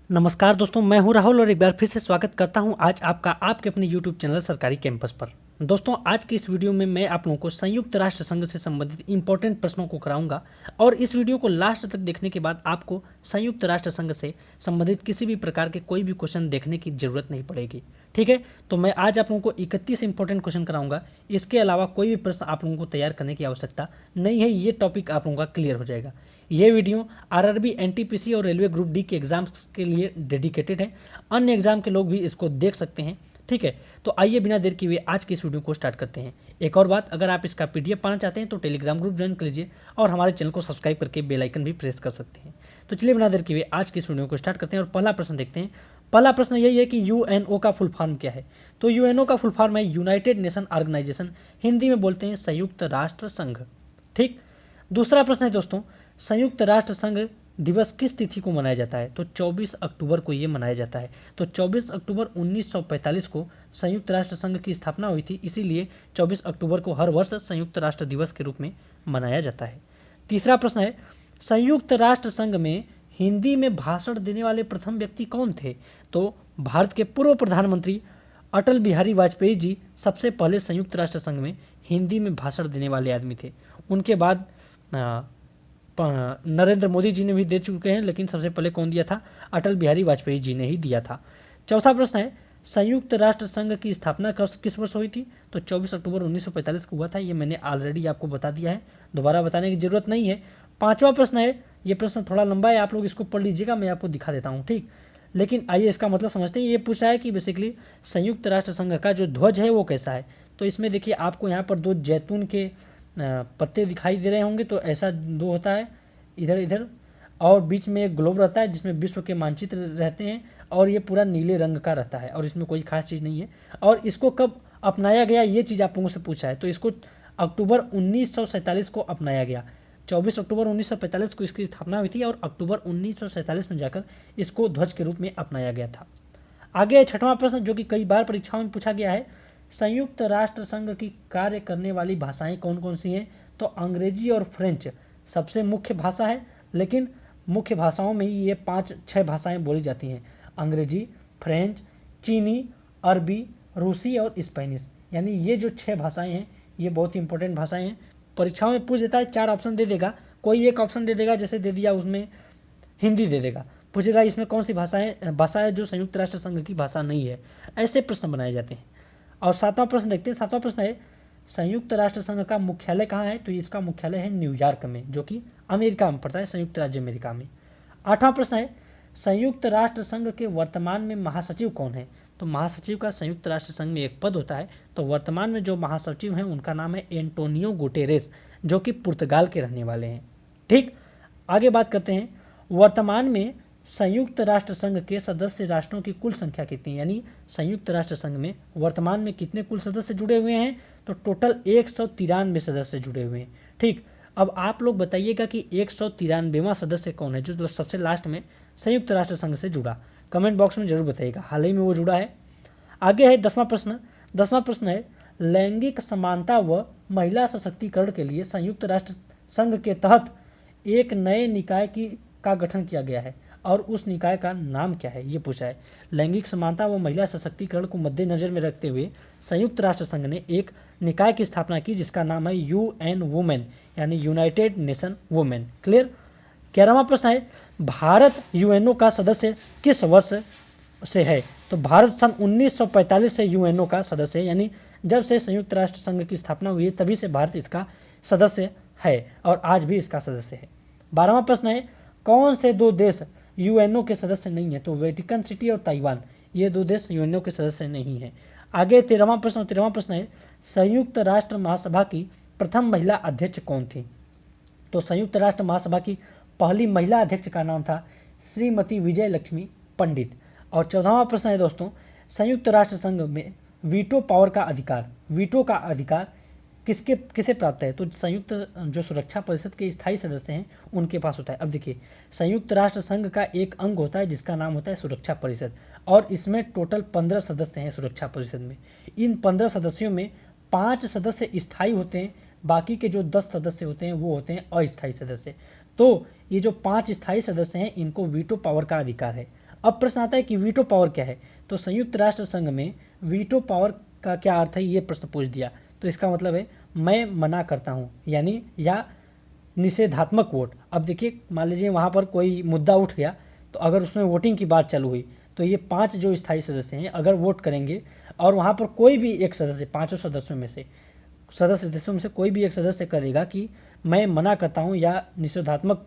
नमस्कार दोस्तों, मैं हूं राहुल और एक बार फिर से स्वागत करता हूं आज आपका आपके अपने YouTube चैनल सरकारी कैंपस पर। दोस्तों, आज की इस वीडियो में मैं आप लोगों को संयुक्त राष्ट्र संघ से संबंधित इंपॉर्टेंट प्रश्नों को कराऊंगा और इस वीडियो को लास्ट तक देखने के बाद आपको संयुक्त राष्ट्र संघ से संबंधित किसी भी प्रकार के कोई भी क्वेश्चन देखने की जरूरत नहीं पड़ेगी। ठीक है, तो मैं आज आप लोगों को 31 इंपॉर्टेंट क्वेश्चन कराऊंगा। इसके अलावा कोई भी प्रश्न आप लोगों को तैयार करने की आवश्यकता नहीं है। ये टॉपिक आप लोगों का क्लियर हो जाएगा। ये वीडियो आरआरबी, एनटीपीसी और रेलवे ग्रुप डी के एग्जाम्स के लिए डेडिकेटेड है। अन्य एग्जाम के लोग भी इसको देख सकते हैं। ठीक है, तो आइए बिना देर किए हुए आज की इस वीडियो को स्टार्ट करते हैं। एक और बात, अगर आप इसका पीडीएफ पाना चाहते हैं तो टेलीग्राम ग्रुप ज्वाइन कर लीजिए और हमारे चैनल को सब्सक्राइब करके बेल आइकन भी प्रेस कर सकते हैं। तो चलिए बिना देर किए हुए आज की इस वीडियो को स्टार्ट करते हैं और पहला प्रश्न देखते हैं। पहला प्रश्न यही है कि यूएनओ का फुल फॉर्म क्या है। तो यूएनओ का फुल फॉर्म है यूनाइटेड नेशन ऑर्गेनाइजेशन, हिंदी में बोलते हैं संयुक्त राष्ट्र संघ। ठीक, दूसरा प्रश्न है दोस्तों, संयुक्त राष्ट्र संघ दिवस किस तिथि को मनाया जाता है। तो 24 अक्टूबर को ये मनाया जाता है। तो 24 अक्टूबर 1945 को संयुक्त राष्ट्र संघ की स्थापना हुई थी, इसीलिए 24 अक्टूबर को हर वर्ष संयुक्त राष्ट्र दिवस के रूप में मनाया जाता है। तीसरा प्रश्न है, संयुक्त राष्ट्र संघ में हिंदी में भाषण देने वाले प्रथम व्यक्ति कौन थे। तो भारत के पूर्व प्रधानमंत्री अटल बिहारी वाजपेयी जी सबसे पहले संयुक्त राष्ट्र संघ में हिंदी में भाषण देने वाले आदमी थे। उनके बाद नरेंद्र मोदी जी ने भी दे चुके हैं, लेकिन सबसे पहले कौन दिया था, अटल बिहारी वाजपेयी जी ने ही दिया था। चौथा प्रश्न है, संयुक्त राष्ट्र संघ की स्थापना किस वर्ष हुई थी। तो 24 अक्टूबर 1945 को हुआ था। ये मैंने ऑलरेडी आपको बता दिया है, दोबारा बताने की जरूरत नहीं है। पांचवा प्रश्न है, ये प्रश्न थोड़ा लंबा है, आप लोग इसको पढ़ लीजिएगा, मैं आपको दिखा देता हूँ। ठीक, लेकिन आइए इसका मतलब समझते हैं। ये पूछा है कि बेसिकली संयुक्त राष्ट्र संघ का जो ध्वज है वो कैसा है। तो इसमें देखिए आपको यहाँ पर दो जैतून के पत्ते दिखाई दे रहे होंगे। तो ऐसा दो होता है, इधर इधर, और बीच में एक ग्लोब रहता है जिसमें विश्व के मानचित्र रहते हैं और ये पूरा नीले रंग का रहता है और इसमें कोई खास चीज़ नहीं है। और इसको कब अपनाया गया ये चीज़ आप लोगों से पूछा है। तो इसको अक्टूबर 1947 को अपनाया गया। 24 अक्टूबर 1945 को इसकी स्थापना हुई थी और अक्टूबर 1947 में जाकर इसको ध्वज के रूप में अपनाया गया था। आगे छठवां प्रश्न, जो कि कई बार परीक्षाओं में पूछा गया है, संयुक्त राष्ट्र संघ की कार्य करने वाली भाषाएं कौन कौन सी हैं। तो अंग्रेजी और फ्रेंच सबसे मुख्य भाषा है, लेकिन मुख्य भाषाओं में ही ये 5-6 भाषाएं बोली जाती हैं। अंग्रेजी, फ्रेंच, चीनी, अरबी, रूसी और स्पेनिश, यानी ये जो 6 भाषाएं हैं ये बहुत ही इंपॉर्टेंट भाषाएं हैं। परीक्षाओं में पूछ देता है, 4 ऑप्शन दे देगा, कोई एक ऑप्शन दे देगा, जैसे दे दिया उसमें हिंदी दे देगा, पूछेगा इसमें कौन सी भाषा है जो संयुक्त राष्ट्र संघ की भाषा नहीं है। ऐसे प्रश्न बनाए जाते हैं। और सातवां प्रश्न देखते हैं। सातवां प्रश्न है, संयुक्त राष्ट्र संघ का मुख्यालय कहाँ है। तो इसका मुख्यालय है न्यूयॉर्क में, जो कि अमेरिका में पड़ता है, संयुक्त राज्य अमेरिका में। आठवां प्रश्न है, संयुक्त राष्ट्र संघ के वर्तमान में महासचिव कौन है। तो महासचिव का संयुक्त राष्ट्र संघ में एक पद होता है। तो वर्तमान में जो महासचिव हैं उनका नाम है एंटोनियो गुटेरेस, जो कि पुर्तगाल के रहने वाले हैं। ठीक, आगे बात करते हैं, वर्तमान में संयुक्त राष्ट्र संघ के सदस्य राष्ट्रों की कुल संख्या कितनी है, यानी संयुक्त राष्ट्र संघ में वर्तमान में कितने कुल सदस्य जुड़े हुए हैं। तो टोटल 193 सदस्य जुड़े हुए हैं। ठीक, अब आप लोग बताइएगा कि 193वां सदस्य कौन है जो सबसे लास्ट में संयुक्त राष्ट्र संघ से जुड़ा। कमेंट बॉक्स में जरूर बताइएगा, हाल ही में वो जुड़ा है। आगे है 10वां प्रश्न। 10वां प्रश्न है, लैंगिक समानता व महिला सशक्तिकरण के लिए संयुक्त राष्ट्र संघ के तहत एक नए निकाय का गठन किया गया है और उस निकाय का नाम क्या है, ये पूछा है। लैंगिक समानता व महिला सशक्तिकरण को मद्देनजर में रखते हुए संयुक्त राष्ट्र संघ ने एक निकाय की स्थापना की जिसका नाम है यूएन वुमेन, यानी यूनाइटेड नेशन वुमेन। क्लियर। 11वां प्रश्न है, भारत यूएनओ का सदस्य किस वर्ष से है। तो भारत सन 1945 से यूएनओ का सदस्य है, यानी जब से संयुक्त राष्ट्र संघ की स्थापना हुई है तभी से भारत इसका सदस्य है और आज भी इसका सदस्य है। 12वां प्रश्न है, कौन से दो देश यूएनओ के सदस्य नहीं है। तो वेटिकन सिटी और ताइवान, ये दो देश यूएनओ के सदस्य नहीं है। आगे 13वां प्रश्न। 13वां प्रश्न है, संयुक्त राष्ट्र महासभा की प्रथम महिला अध्यक्ष कौन थी। तो संयुक्त राष्ट्र महासभा की पहली महिला अध्यक्ष का नाम था श्रीमती विजय लक्ष्मी पंडित। और 14वां प्रश्न है दोस्तों, संयुक्त राष्ट्र संघ में वीटो पावर का अधिकार, वीटो का अधिकार किसे प्राप्त है। तो संयुक्त जो सुरक्षा परिषद के स्थायी सदस्य हैं उनके पास होता है। अब देखिए, संयुक्त राष्ट्र संघ का एक अंग होता है जिसका नाम होता है सुरक्षा परिषद और इसमें टोटल 15 सदस्य हैं सुरक्षा परिषद में। इन 15 सदस्यों में 5 सदस्य स्थायी होते हैं, बाकी के जो 10 सदस्य होते हैं वो होते हैं अस्थायी सदस्य। तो ये जो 5 स्थायी सदस्य हैं इनको वीटो पावर का अधिकार है। अब प्रश्न आता है कि वीटो पावर क्या है। तो संयुक्त राष्ट्र संघ में वीटो पावर का क्या अर्थ है, ये प्रश्न पूछ दिया। तो इसका मतलब है मैं मना करता हूँ, यानी या निषेधात्मक वोट। अब देखिए, मान लीजिए वहाँ पर कोई मुद्दा उठ गया, तो अगर उसमें वोटिंग की बात चालू हुई, तो ये 5 जो स्थायी सदस्य हैं अगर वोट करेंगे और वहाँ पर कोई भी एक सदस्य, पाँचों सदस्यों में से कोई भी एक सदस्य करेगा कि मैं मना करता हूँ या निषेधात्मक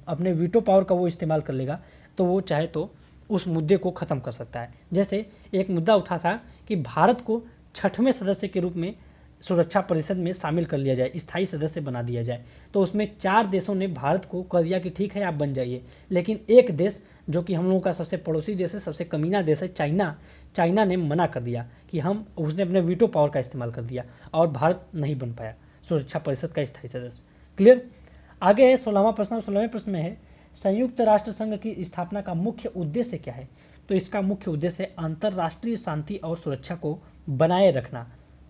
अपने वीटो पावर का वो इस्तेमाल कर लेगा, तो वो चाहे तो उस मुद्दे को ख़त्म कर सकता है। जैसे एक मुद्दा उठा था कि भारत को 6वें सदस्य के रूप में सुरक्षा परिषद में शामिल कर लिया जाए, स्थायी सदस्य बना दिया जाए। तो उसमें 4 देशों ने भारत को कह दिया कि ठीक है आप बन जाइए, लेकिन एक देश जो कि हम लोगों का सबसे पड़ोसी देश है, सबसे कमीना देश है, चाइना ने मना कर दिया कि उसने अपने वीटो पावर का इस्तेमाल कर दिया और भारत नहीं बन पाया सुरक्षा परिषद का स्थायी सदस्य। क्लियर। आगे है 16वां प्रश्न। 16वें प्रश्न में है संयुक्त राष्ट्र संघ की स्थापना का मुख्य उद्देश्य क्या है। तो इसका मुख्य उद्देश्य है अंतर्राष्ट्रीय शांति और सुरक्षा को बनाए रखना।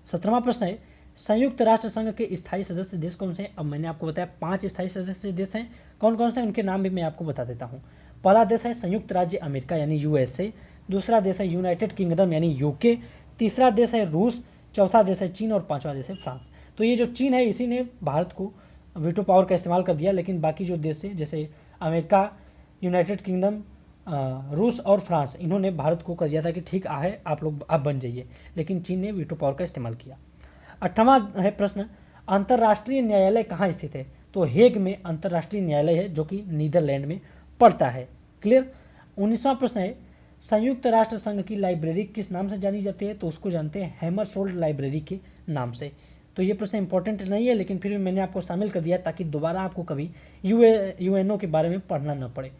17वां प्रश्न है संयुक्त राष्ट्र संघ के स्थायी सदस्य देश कौन से हैं। अब मैंने आपको बताया 5 स्थायी सदस्य देश हैं, कौन कौन से हैं उनके नाम भी मैं आपको बता देता हूँ। पहला देश है संयुक्त राज्य अमेरिका यानी यूएसए, दूसरा देश है यूनाइटेड किंगडम यानी यूके, तीसरा देश है रूस, चौथा देश है चीन और पांचवा देश है फ्रांस। तो ये जो चीन है इसी ने भारत को वीटो पावर का इस्तेमाल कर दिया, लेकिन बाकी जो देश है जैसे अमेरिका, यूनाइटेड किंगडम, रूस और फ्रांस, इन्होंने भारत को कह दिया था कि ठीक है आप लोग आप बन जाइए, लेकिन चीन ने वीटो पावर का इस्तेमाल किया। 8वां है प्रश्न अंतर्राष्ट्रीय न्यायालय कहाँ स्थित है। तो हेग में अंतर्राष्ट्रीय न्यायालय है जो कि नीदरलैंड में पड़ता है। क्लियर। 19वां प्रश्न है संयुक्त राष्ट्र संघ की लाइब्रेरी किस नाम से जानी जाती है। तो उसको जानते हैं हैमरशोल्ड लाइब्रेरी के नाम से। तो ये प्रश्न इंपॉर्टेंट नहीं है, लेकिन फिर भी मैंने आपको शामिल कर दिया ताकि दोबारा आपको कभी यूएनओ के बारे में पढ़ना न पड़े।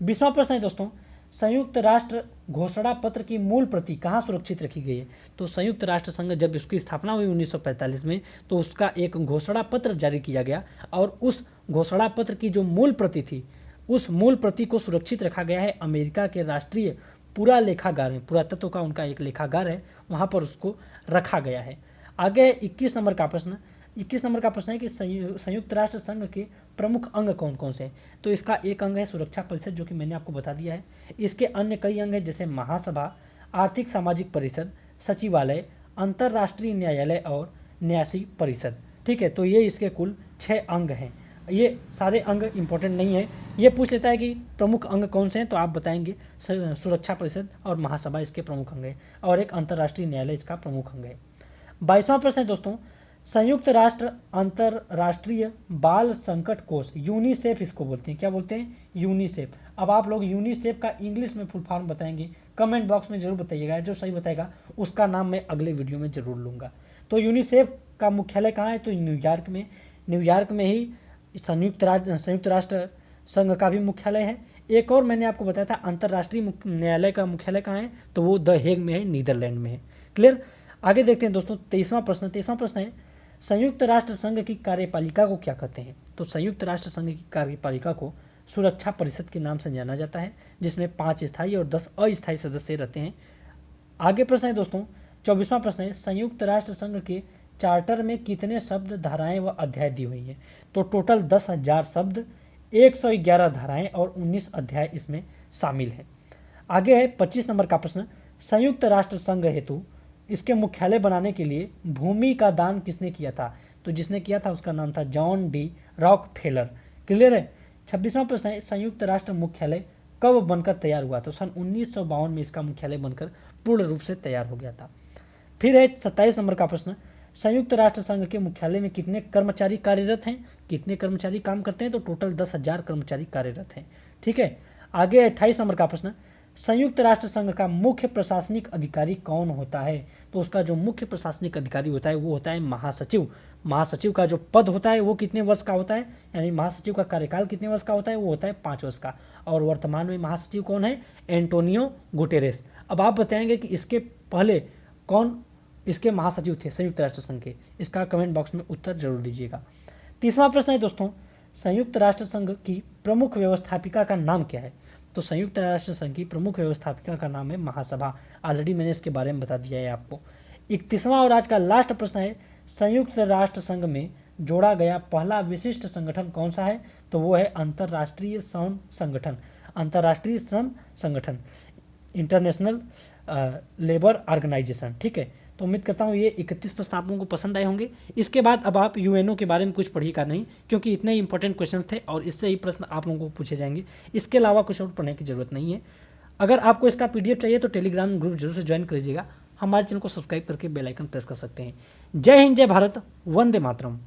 20वां प्रश्न है दोस्तों संयुक्त राष्ट्र घोषणा पत्र की मूल प्रति कहाँ सुरक्षित रखी गई है। तो संयुक्त राष्ट्र संघ जब इसकी स्थापना हुई 1945 में, तो उसका एक घोषणा पत्र जारी किया गया और उस घोषणा पत्र की जो मूल प्रति थी, उस मूल प्रति को सुरक्षित रखा गया है अमेरिका के राष्ट्रीय पुरालेखागार में। पुरातत्व का उनका एक लेखागार है, वहाँ पर उसको रखा गया है। आगे 21 नंबर का प्रश्न। 21 नंबर का प्रश्न है कि संयुक्त राष्ट्र संघ के प्रमुख अंग कौन कौन से हैं। तो इसका एक अंग है सुरक्षा परिषद जो कि मैंने आपको बता दिया है। इसके अन्य कई अंग हैं जैसे महासभा, आर्थिक सामाजिक परिषद, सचिवालय, अंतर्राष्ट्रीय न्यायालय और न्यासी परिषद। ठीक है, तो ये इसके कुल 6 अंग हैं। ये सारे अंग इंपॉर्टेंट नहीं है, ये पूछ लेता है कि प्रमुख अंग कौन से हैं, तो आप बताएंगे सुरक्षा परिषद और महासभा इसके प्रमुख अंग है और एक अंतर्राष्ट्रीय न्यायालय इसका प्रमुख अंग है। 22वां प्रश्न है दोस्तों संयुक्त राष्ट्र अंतर्राष्ट्रीय बाल संकट कोष यूनिसेफ इसको बोलते हैं। क्या बोलते हैं? यूनिसेफ। अब आप लोग यूनिसेफ का इंग्लिश में फुल फॉर्म बताएंगे, कमेंट बॉक्स में जरूर बताइएगा, जो सही बताएगा उसका नाम मैं अगले वीडियो में जरूर लूँगा। तो यूनिसेफ का मुख्यालय कहाँ है? तो न्यूयॉर्क में ही संयुक्त राष्ट्र संघ का भी मुख्यालय है। एक और मैंने आपको बताया था अंतर्राष्ट्रीय न्यायालय का मुख्यालय कहाँ है, तो वो द हेग में है, नीदरलैंड में है। क्लियर। आगे देखते हैं दोस्तों 23वां प्रश्न है संयुक्त राष्ट्र संघ की कार्यपालिका को क्या कहते हैं। तो संयुक्त राष्ट्र संघ की कार्यपालिका को सुरक्षा परिषद के नाम से जाना जाता है, जिसमें 5 स्थायी और 10 अस्थायी सदस्य रहते हैं। आगे प्रश्न है दोस्तों 24वां प्रश्न है संयुक्त राष्ट्र संघ के चार्टर में कितने शब्द, धाराएं व अध्याय दी हुई हैं। तो टोटल 10,000 शब्द, 111 धाराएं और 19 अध्याय इसमें शामिल हैं। आगे है 25 नंबर का प्रश्न संयुक्त राष्ट्र संघ हेतु इसके मुख्यालय बनाने के लिए भूमि का दान किसने किया था। तो जिसने किया था उसका नाम था जॉन डी रॉकफेलर। क्लियर है। 26वां प्रश्न है संयुक्त राष्ट्र मुख्यालय कब बनकर तैयार हुआ। तो सन 1952 में इसका मुख्यालय बनकर पूर्ण रूप से तैयार हो गया था। फिर है 27 नंबर का प्रश्न संयुक्त राष्ट्र संघ के मुख्यालय में कितने कर्मचारी कार्यरत हैं, कितने कर्मचारी काम करते हैं। तो टोटल 10,000 कर्मचारी कार्यरत हैं। ठीक है। आगे 28 नंबर का प्रश्न संयुक्त राष्ट्र संघ का मुख्य प्रशासनिक अधिकारी कौन होता है। तो उसका जो मुख्य प्रशासनिक अधिकारी होता है वो होता है महासचिव। महासचिव का जो पद होता है वो कितने वर्ष का होता है, यानी महासचिव का कार्यकाल कितने वर्ष का होता है, वो होता है 5 वर्ष का। और वर्तमान में महासचिव कौन है? Antonio Guterres. अब आप बताएंगे कि इसके पहले कौन इसके महासचिव थे संयुक्त राष्ट्र संघ के, इसका कमेंट बॉक्स में उत्तर जरूर दीजिएगा। 30वां प्रश्न है दोस्तों संयुक्त राष्ट्र संघ की प्रमुख व्यवस्थापिका का नाम क्या है। तो संयुक्त राष्ट्र संघ की प्रमुख व्यवस्थापिका का नाम है महासभा। ऑलरेडी मैंने इसके बारे में बता दिया है आपको। 31वां और आज का लास्ट प्रश्न है संयुक्त राष्ट्र संघ में जोड़ा गया पहला विशिष्ट संगठन कौन सा है। तो वो है अंतर्राष्ट्रीय श्रम संगठन। अंतर्राष्ट्रीय श्रम संगठन, इंटरनेशनल लेबर ऑर्गेनाइजेशन। ठीक है, तो उम्मीद करता हूँ ये 31 प्रश्न आप लोगों को पसंद आए होंगे। इसके बाद अब आप यूएनओ के बारे में कुछ पढ़िएगा नहीं, क्योंकि इतने इंपॉर्टेंट क्वेश्चंस थे और इससे ही प्रश्न आप लोगों को पूछे जाएंगे। इसके अलावा कुछ और पढ़ने की जरूरत नहीं है। अगर आपको इसका पीडीएफ चाहिए तो टेलीग्राम ग्रुप जरूर से ज्वाइन कर लीजिएगा। हमारे चैनल को सब्सक्राइब करके बेल आइकन प्रेस कर सकते हैं। जय हिंद, जय भारत, वंदे मातरम।